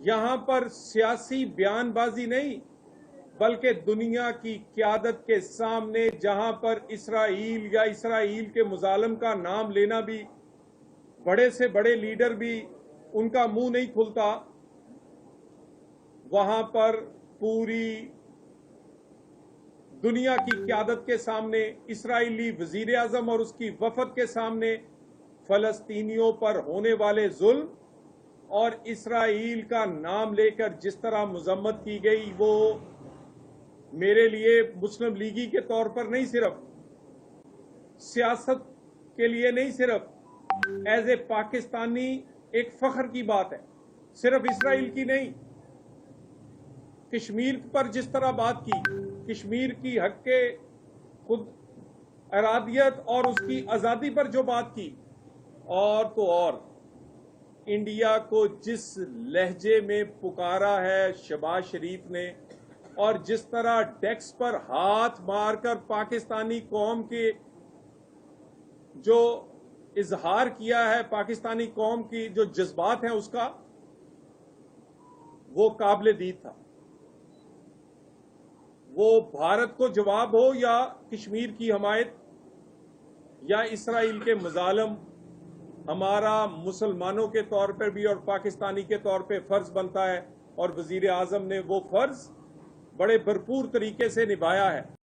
यहां पर सियासी बयानबाजी नहीं बल्कि दुनिया की क़यादत के सामने जहां पर इसराइल या इसराइल के मुजालिम का नाम लेना भी बड़े से बड़े लीडर भी उनका मुंह नहीं खुलता, वहां पर पूरी दुनिया की क़यादत के सामने इसराइली वजीर आज़म और उसकी वफद के सामने फलस्तीनियों पर होने वाले जुल्म और इसराइल का नाम लेकर जिस तरह मजम्मत की गई, वो मेरे लिए मुस्लिम लीगी के तौर पर नहीं, सिर्फ सियासत के लिए नहीं, सिर्फ एज ए पाकिस्तानी एक फख्र की बात है, सिर्फ इसराइल की नहीं। कश्मीर पर जिस तरह बात की, कश्मीर की हक के खुद इरादियत और उसकी आज़ादी पर जो बात की, और तो और इंडिया को जिस लहजे में पुकारा है शहबाज शरीफ ने और जिस तरह डेस्क पर हाथ मारकर पाकिस्तानी कौम के जो इजहार किया है, पाकिस्तानी कौम की जो जज्बात हैं उसका, वो काबिल दीद था। वो भारत को जवाब हो या कश्मीर की हमायत या इसराइल के मुजालिम, हमारा मुसलमानों के तौर पर भी और पाकिस्तानी के तौर पर फर्ज बनता है और वजीर आजम ने वो फर्ज बड़े भरपूर तरीके से निभाया है।